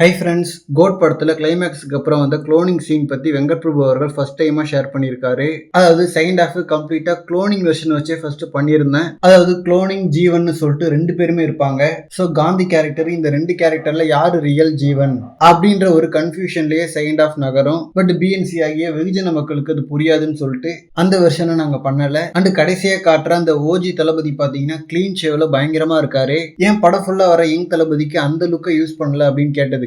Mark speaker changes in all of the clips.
Speaker 1: Hi friends, code படத்தில் கிளைமேக்ஸுக்கு அப்புறம் வந்து க்ளோனிங் சீன் பற்றி வெங்கட் பிரபு அவர்கள் ஃபர்ஸ்ட் டைமாக ஷேர் பண்ணியிருக்காரு. அதாவது செகண்ட் ஹாஃப் கம்ப்ளீட்டாக க்ளோனிங் வெர்ஷன் வச்சே ஃபர்ஸ்ட் பண்ணியிருந்தேன். அதாவது க்ளோனிங் ஜீவன் சொல்லிட்டு ரெண்டு பேருமே இருப்பாங்க. ஸோ காந்தி கேரக்டர், இந்த ரெண்டு கேரக்டர்ல யாரு ரியல் ஜீவன் அப்படின்ற ஒரு கன்ஃபியூஷன்லேயே செகண்ட் ஹாஃப் நகரும். பட் பிஎன்சி ஆகிய வெகுஜன மக்களுக்கு அது புரியாதுன்னு சொல்லிட்டு அந்த வெர்ஷனை நாங்கள் பண்ணலை. அண்ட் கடைசியாக காட்டுற அந்த ஓஜி தளபதி பார்த்தீங்கன்னா க்ளீன் ஷேவ்ல பயங்கரமாக இருக்காரு. ஏன் படம் ஃபுல்லாக வர யங் தளபதிக்கு அந்த லுக்கை யூஸ் பண்ணல அப்படின்னு கேட்டது,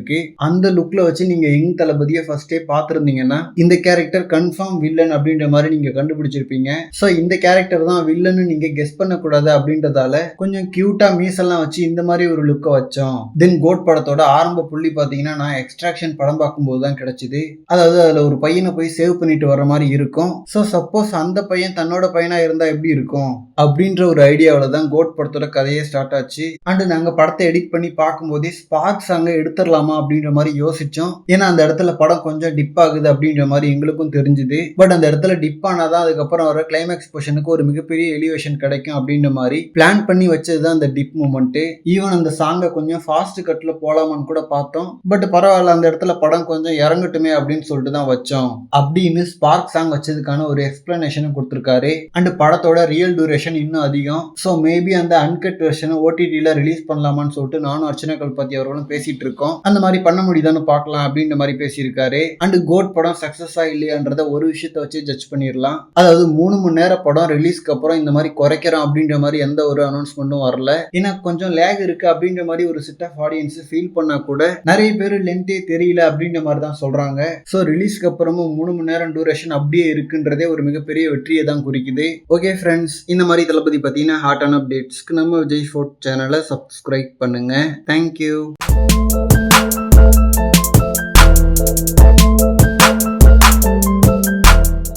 Speaker 1: அந்த லுக்ல வச்சு நீங்க யங் தளபதியை ஃபர்ஸ்டே பார்த்திருந்தீங்கன்னா இந்த கேரக்டர் கன்ஃபார்ம் வில்லன் அப்படின்ற மாதிரி நீங்க கண்டுபிடிச்சிருப்பீங்க. சோ இந்த கேரக்டர் தான் வில்லன்னு நீங்க கெஸ் பண்ணக்கூடாது அப்படின்றதால கொஞ்சம் கியூட்டா மீசெல்லாம் வச்சு இந்த மாதிரி ஒரு லுக்கை வச்சோம். தென் கோட் படத்தோட ஆரம்ப புள்ளி பாத்தீங்கன்னா நான் எக்ஸ்ட்ராக்ஷன் படம் பார்க்கும்போது தான் கிடைச்சது. அதாவது அதுல ஒரு பையனை போய் சேவ் பண்ணிட்டு வர மாதிரி இருக்கும். ஸோ சப்போஸ் அந்த பையன் தன்னோட பையனா இருந்தா எப்படி இருக்கும் அப்படின்ற ஒரு ஐடியாவில தான் கோட் படத்தோட கதையே ஸ்டார்ட் ஆச்சு. அண்ட் நாங்க படத்தை எடிட் பண்ணி பார்க்கும்போதே ஸ்பார்க்ஸ் அங்க எடுத்துடலாமா அப்படின்ற மாதிரி யோசிச்சோம். ஏன்னா அந்த இடத்துல படம் கொஞ்சம் டிப் ஆகுது அப்படின்ற மாதிரி எங்களுக்கும் தெரிஞ்சுது. பட் அந்த இடத்துல டிப் ஆனாதான் அதுக்கப்புறம் வர கிளைமேக்ஸ் போர்ஷனுக்கு ஒரு மிகப்பெரிய எலிவேஷன் கிடைக்கும் அப்படின்ற மாதிரி பிளான் பண்ணி வச்சதுதான் அந்த டிப் மூமெண்ட். ஈவன் அந்த சாங்கை கொஞ்சம் ஃபாஸ்ட் கட்ல போலாமான்னு கூட பார்த்தோம். பட் பரவாயில்ல, அந்த இடத்துல படம் கொஞ்சம் இறங்கட்டுமே அப்படின்னு சொல்லிட்டு தான் வச்சோம் அப்படின்னு ஸ்பார்க் சாங் வச்சதுக்கான ஒரு எக்ஸ்பிளனேஷனும் கொடுத்திருக்காரு. அண்ட் படத்தோட ரியல் டியூரேஷன் இன்னும் அதிகம். ஸோ மேபி அந்த அன்கட் வெர்ஷனை ஓடிடியில் ரிலீஸ் பண்ணலாமான்னு சொல்லிட்டு நானும் அர்ச்சனா கல்பாத்தி அவர்களும் பேசிட்டு இருக்கோம். அந்த மாதிரி பண்ண முடியுதான்னு பார்க்கலாம் அப்படின்ற மாதிரி பேசியிருக்காரு. அண்ட் கோட் படம் சக்சஸா இல்லையான்றத ஒரு விஷயத்த வச்சு ஜட்ஜ் பண்ணிடலாம். அதாவது 3 மணி நேரம் படம் ரிலீஸ்க்கு அப்புறம் இந்த மாதிரி குறைக்கிறோம் அப்படின்ற மாதிரி எந்த ஒரு அனௌன்ஸ்மெண்ட்டும் வரல. ஏன்னா கொஞ்சம் லேக் இருக்கு அப்படின்ற மாதிரி ஒரு செட் ஆஃப் ஆடியன்ஸ் ஃபீல் பண்ணா கூட நிறைய பேர் லென்த்தே தெரியல அப்படின்ற மாதிரி தான் சொல்றாங்க. ஸோ ரிலீஸ்க்கு அப்புறமும் 3 மணி நேரம் டியூரேஷன் அப்படியே இருக்குன்றதே ஒரு மிகப்பெரிய வெற்றியை தான் குறிக்குது. ஓகே ஃப்ரெண்ட்ஸ், இந்த மாதிரி தளபதி பார்த்தீங்கன்னா ஹாட்டான அப்டேட்ஸ்க்கு நம்ம விஜய் ஃபோர்ட் சேனலை சப்ஸ்கிரைப் பண்ணுங்க. தேங்க்யூ.